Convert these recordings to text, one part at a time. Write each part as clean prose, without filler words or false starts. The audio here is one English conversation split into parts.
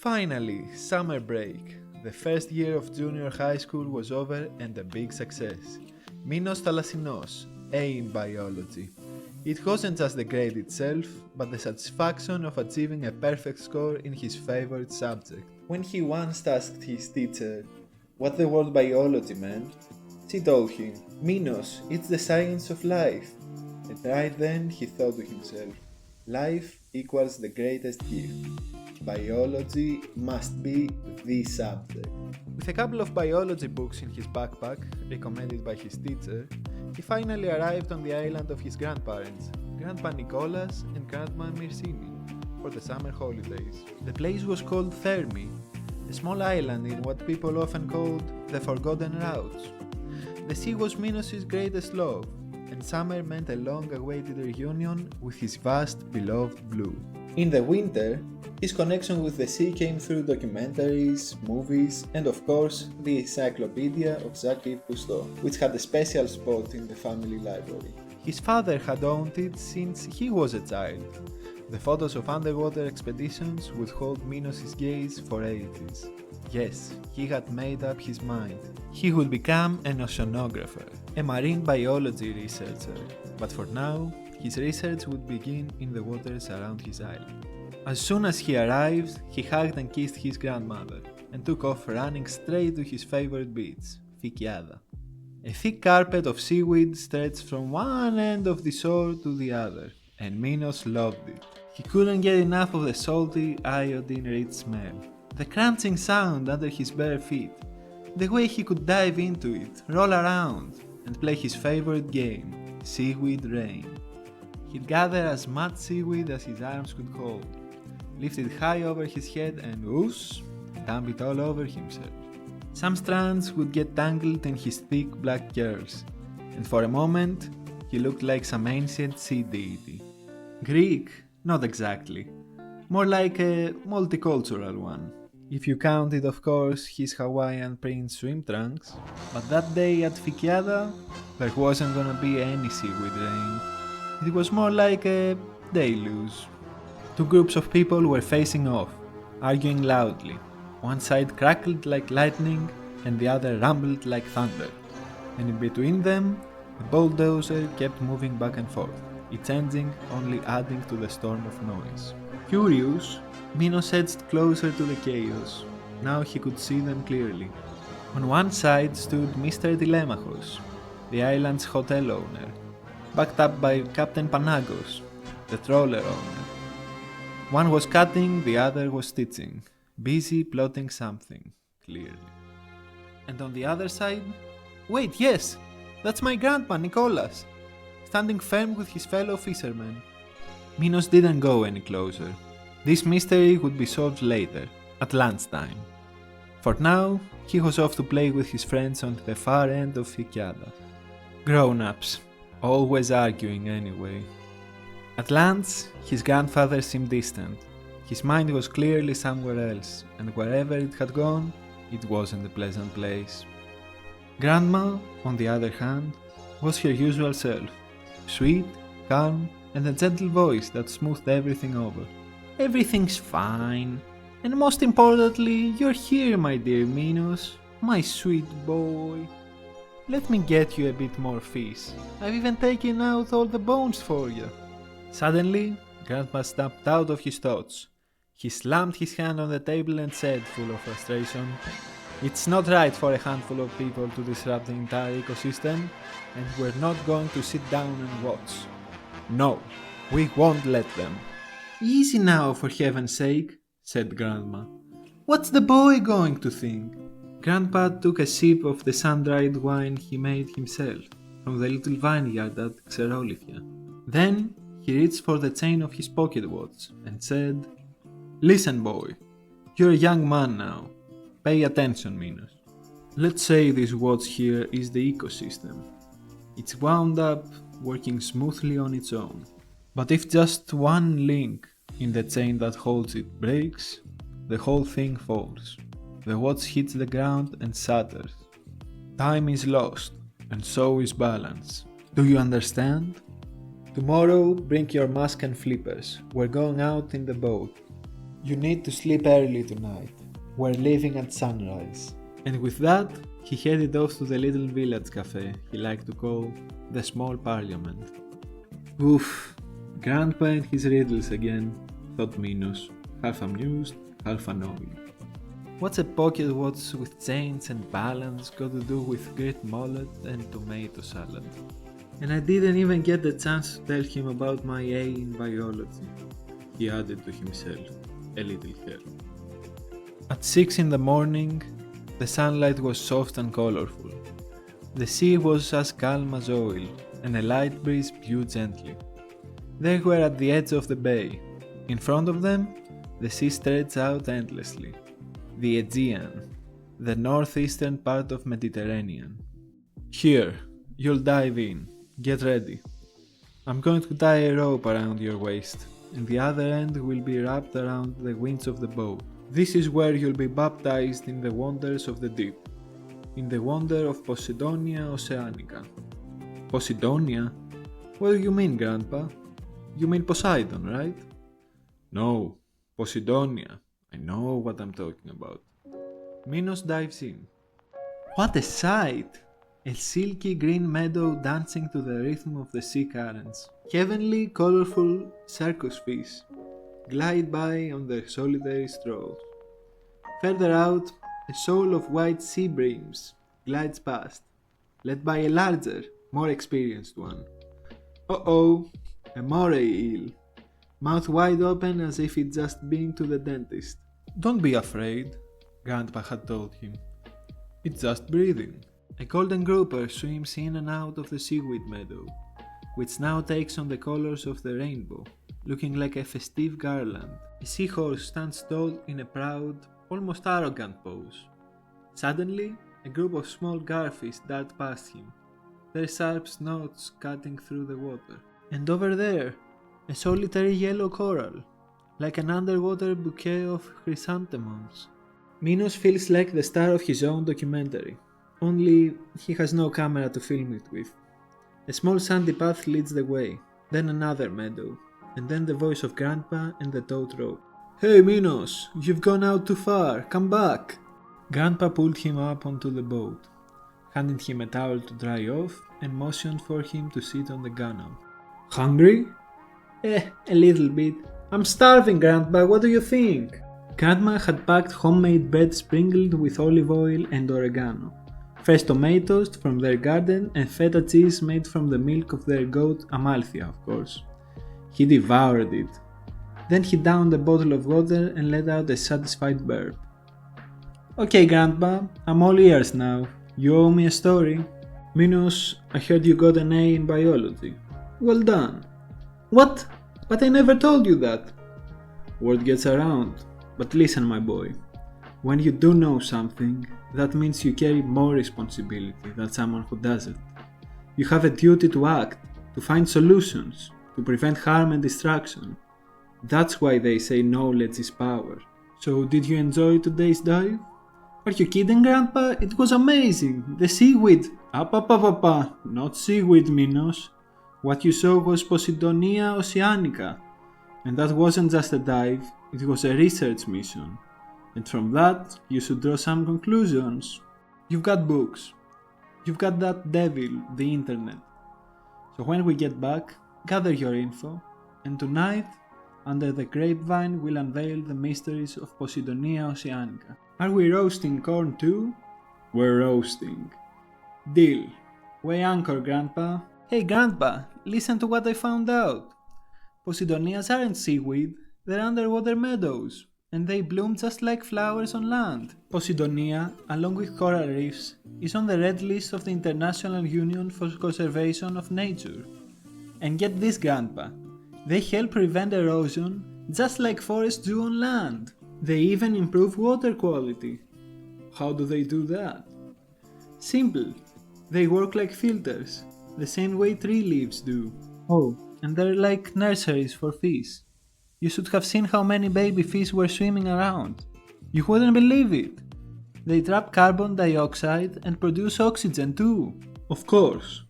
Finally, summer break. The first year of junior high school was over and a big success. Minos Thalassinos, A in biology. It wasn't just the grade itself, but the satisfaction of achieving a perfect score in his favorite subject. When he once asked his teacher what the word biology meant, she told him, "Minos, it's the science of life." And right then he thought to himself, life equals the greatest gift. Biology must be the subject. With a couple of biology books in his backpack, recommended by his teacher, he finally arrived on the island of his grandparents, Grandpa Nikolas and Grandma Myrsini, for the summer holidays. The place was called Thermi, a small island in what people often called the Forgotten Routes. The sea was Minos' greatest love, and summer meant a long-awaited reunion with his vast, beloved blue. In the winter, his connection with the sea came through documentaries, movies, and of course, the Encyclopedia of Jacques Cousteau, which had a special spot in the family library. His father had owned it since he was a child. The photos of underwater expeditions would hold Minos' gaze for ages. Yes, he had made up his mind. He would become an oceanographer, a marine biology researcher, but for now, his research would begin in the waters around his island. As soon as he arrived, he hugged and kissed his grandmother, and took off running straight to his favorite beach, Fikiada. A thick carpet of seaweed stretched from one end of the shore to the other, and Minos loved it. He couldn't get enough of the salty, iodine-rich smell, the crunching sound under his bare feet, the way he could dive into it, roll around, and play his favorite game, Seaweed Rain. He'd gather as much seaweed as his arms could hold, lift it high over his head and whoosh, dump it all over himself. Some strands would get tangled in his thick black curls, and for a moment he looked like some ancient sea deity. Greek? Not exactly. More like a multicultural one. If you counted, of course, his Hawaiian print swim trunks. But that day at Fikiada, there wasn't gonna be any seaweed rain. It was more like a deluge. Two groups of people were facing off, arguing loudly. One side crackled like lightning and the other rumbled like thunder. And in between them, the bulldozer kept moving back and forth, its engine only adding to the storm of noise. Curious, Minos edged closer to the chaos. Now he could see them clearly. On one side stood Mr. Telemachus, the island's hotel owner, backed up by Captain Panagos, the trawler owner. One was cutting, the other was stitching, busy plotting something, clearly. And on the other side, wait, yes, that's my grandpa Nikolas, standing firm with his fellow fishermen. Minos didn't go any closer. This mystery would be solved later, at lunchtime. For now, he was off to play with his friends on the far end of Fikiada. Grown-ups, always arguing anyway. At lunch, his grandfather seemed distant. His mind was clearly somewhere else, and wherever it had gone, it wasn't a pleasant place. Grandma, on the other hand, was her usual self, sweet, calm, and a gentle voice that smoothed everything over. Everything's fine, and most importantly, you're here, my dear Minos, my sweet boy. Let me get you a bit more fish. I've even taken out all the bones for you. Suddenly, Grandpa snapped out of his thoughts. He slammed his hand on the table and said, full of frustration, "It's not right for a handful of people to disrupt the entire ecosystem, and we're not going to sit down and watch. No, we won't let them." "Easy now, for heaven's sake," said Grandma. "What's the boy going to think?" Grandpa took a sip of the sun-dried wine he made himself from the little vineyard at Xerolifia. Then he reached for the chain of his pocket watch and said, "Listen, boy, you're a young man now. Pay attention, Minos. Let's say this watch here is the ecosystem. It's wound up, working smoothly on its own. But if just one link in the chain that holds it breaks, the whole thing falls. The watch hits the ground and shatters. Time is lost, and so is balance. Do you understand? Tomorrow, bring your mask and flippers. We're going out in the boat. You need to sleep early tonight. We're leaving at sunrise. And with that, he headed off to the little village cafe he liked to call the Small Parliament. Oof, Grandpa and his riddles again, thought Minos, half amused, half annoyed. What's a pocket watch with chains and balance got to do with great mullet and tomato salad? And I didn't even get the chance to tell him about my A in biology, he added to himself, a little hurt. At 6 in the morning, the sunlight was soft and colorful. The sea was as calm as oil, and a light breeze blew gently. They were at the edge of the bay. In front of them, the sea stretched out endlessly. The Aegean, the northeastern part of Mediterranean. Here, you'll dive in. Get ready. I'm going to tie a rope around your waist, and the other end will be wrapped around the winch of the boat. This is where you'll be baptized in the wonders of the deep, in the wonder of Posidonia Oceanica. Posidonia? What do you mean, Grandpa? You mean Poseidon, right? No, Posidonia. I know what I'm talking about. Minos dives in. What a sight! A silky green meadow dancing to the rhythm of the sea currents. Heavenly, colorful circus fish glide by on their solitary strolls. Further out, a shoal of white sea breams glides past, led by a larger, more experienced one. Uh-oh, a moray eel, mouth wide open as if he'd just been to the dentist. Don't be afraid, Grandpa had told him. It's just breathing. A golden grouper swims in and out of the seaweed meadow, which now takes on the colors of the rainbow, looking like a festive garland. A seahorse stands tall in a proud, almost arrogant pose. Suddenly, a group of small garfish dart past him, their sharp snouts cutting through the water. And over there, a solitary yellow coral, like an underwater bouquet of chrysanthemums. Minos feels like the star of his own documentary, only he has no camera to film it with. A small sandy path leads the way, then another meadow, and then the voice of Grandpa and the taut rope. Hey Minos, you've gone out too far, come back! Grandpa pulled him up onto the boat, handed him a towel to dry off, and motioned for him to sit on the gunwale. Hungry? A little bit. I'm starving, Grandpa, what do you think? Grandma had packed homemade bread sprinkled with olive oil and oregano, fresh tomatoes from their garden, and feta cheese made from the milk of their goat Amalthea, of course. He devoured it. Then he downed a bottle of water and let out a satisfied burp. Okay, Grandpa, I'm all ears now. You owe me a story. Minos, I heard you got an A in biology. Well done. What? But I never told you that. Word gets around. But listen, my boy. When you do know something, that means you carry more responsibility than someone who doesn't. You have a duty to act, to find solutions, to prevent harm and destruction. That's why they say knowledge is power. So did you enjoy today's dive? Are you kidding, Grandpa? It was amazing! The seaweed! Up, not seaweed, Minos. What you saw was Posidonia Oceanica. And that wasn't just a dive, it was a research mission. And from that, you should draw some conclusions. You've got books. You've got that devil, the internet. So when we get back, gather your info, and tonight, under the grapevine, we'll unveil the mysteries of Posidonia Oceanica. Are we roasting corn too? We're roasting. Deal. Weigh anchor, Grandpa. Hey, Grandpa, listen to what I found out. Posidonias aren't seaweed, they're underwater meadows, and they bloom just like flowers on land. Posidonia, along with coral reefs, is on the red list of the International Union for Conservation of Nature. And get this, Grandpa, they help prevent erosion just like forests do on land. They even improve water quality. How do they do that? Simple. They work like filters, the same way tree leaves do. Oh, and they're like nurseries for fish. You should have seen how many baby fish were swimming around. You wouldn't believe it. They trap carbon dioxide and produce oxygen too. Of course.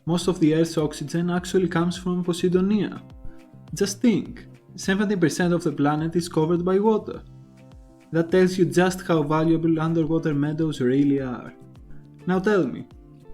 Most of the Earth's oxygen actually comes from Posidonia. Just think, 70% of the planet is covered by water. That tells you just how valuable underwater meadows really are. Now tell me,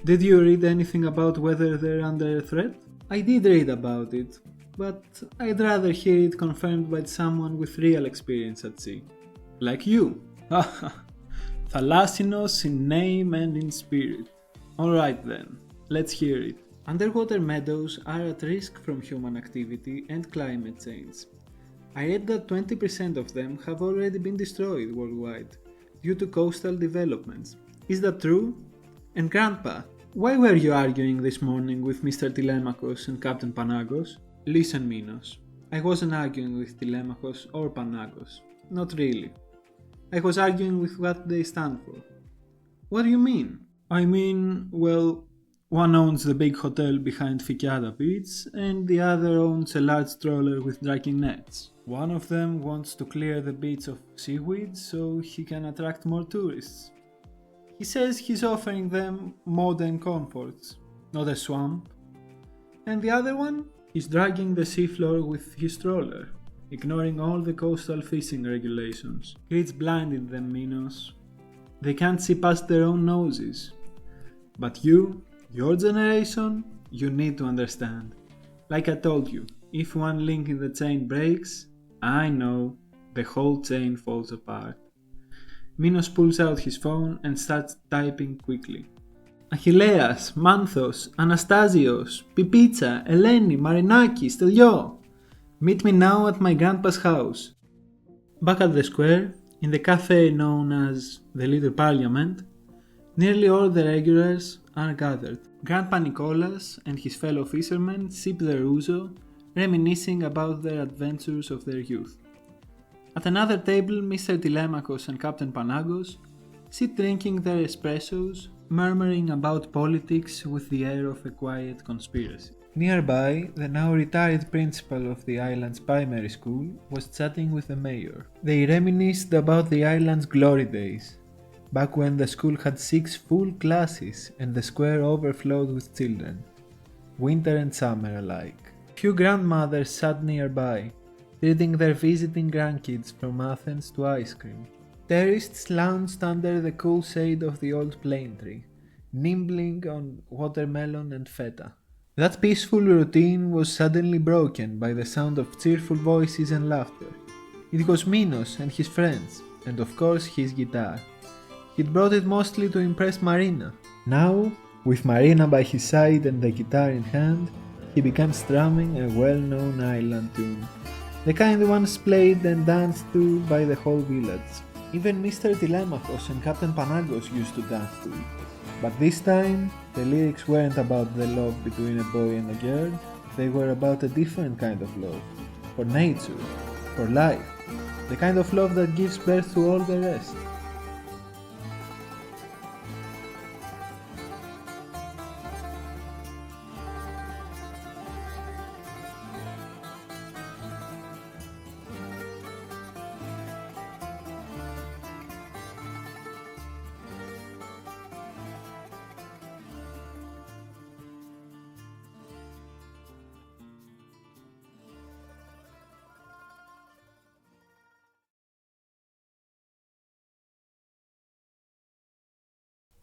did you read anything about whether they're under threat? I did read about it, but I'd rather hear it confirmed by someone with real experience at sea. Like you. Thalassinos in name and in spirit. Alright then, let's hear it. Underwater meadows are at risk from human activity and climate change. I read that 20% of them have already been destroyed worldwide due to coastal developments. Is that true? And Grandpa, why were you arguing this morning with Mr. Telemachus and Captain Panagos? Listen, Minos, I wasn't arguing with Telemachus or Panagos. Not really. I was arguing with what they stand for. What do you mean? I mean, well, one owns the big hotel behind Fikiada Beach, and the other owns a large trawler with dragging nets. One of them wants to clear the beach of seaweed so he can attract more tourists. He says he's offering them modern comforts, not a swamp. And the other one? He's dragging the seafloor with his trawler, ignoring all the coastal fishing regulations. It's blinded them, Minos. They can't see past their own noses. But you, your generation, you need to understand. Like I told you, if one link in the chain breaks, I know, the whole chain falls apart. Minos pulls out his phone and starts typing quickly. Achilleas, Manthos, Anastasios, Pipitsa, Eleni, Marinaki, Stelio. Meet me now at my grandpa's house. Back at the square, in the cafe known as the Little Parliament, nearly all the regulars are gathered. Grandpa Nikolas and his fellow fishermen sip their ouzo, reminiscing about their adventures of their youth. At another table, Mr. Telemachus and Captain Panagos sit drinking their espressos, murmuring about politics with the air of a quiet conspiracy. Nearby, the now retired principal of the island's primary school was chatting with the mayor. They reminisced about the island's glory days, back when the school had 6 full classes and the square overflowed with children, winter and summer alike. Few grandmothers sat nearby, treating their visiting grandkids from Athens to ice cream. Tourists lounged under the cool shade of the old plane tree, nibbling on watermelon and feta. That peaceful routine was suddenly broken by the sound of cheerful voices and laughter. It was Minos and his friends, and of course his guitar. He'd brought it mostly to impress Marina. Now, with Marina by his side and the guitar in hand, he began strumming a well-known island tune, the kind once played and danced to by the whole village. Even Mr. Telemachus and Captain Panagos used to dance to it. But this time, the lyrics weren't about the love between a boy and a girl, they were about a different kind of love. For nature, for life, the kind of love that gives birth to all the rest.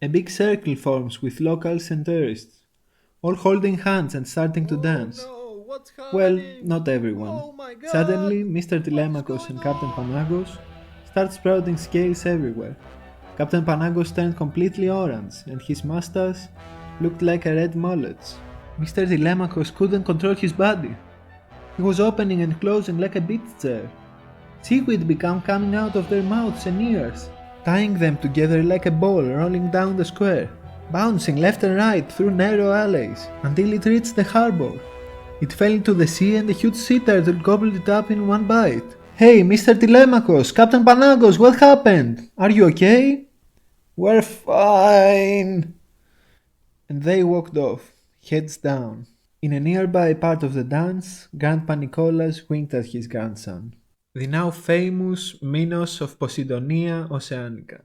A big circle forms with locals and tourists, all holding hands and starting to dance. No, what's happening? Well, not everyone. Oh my God. Suddenly, Mr. Telemachus and Captain Panagos start sprouting scales everywhere. Captain Panagos turned completely orange, and his mustache looked like a red mullet. Mr. Telemachus couldn't control his body. He was opening and closing like a beach chair. Seaweed began coming out of their mouths and ears, tying them together like a ball rolling down the square, bouncing left and right through narrow alleys until it reached the harbor. It fell into the sea and a huge sea turtle gobbled it up in one bite. Hey, Mr. Telemachus, Captain Panagos, what happened? Are you okay? We're fine. And they walked off, heads down. In a nearby part of the dance, Grandpa Nikolas winked at his grandson, the now famous Minos of Posidonia, Oceanica.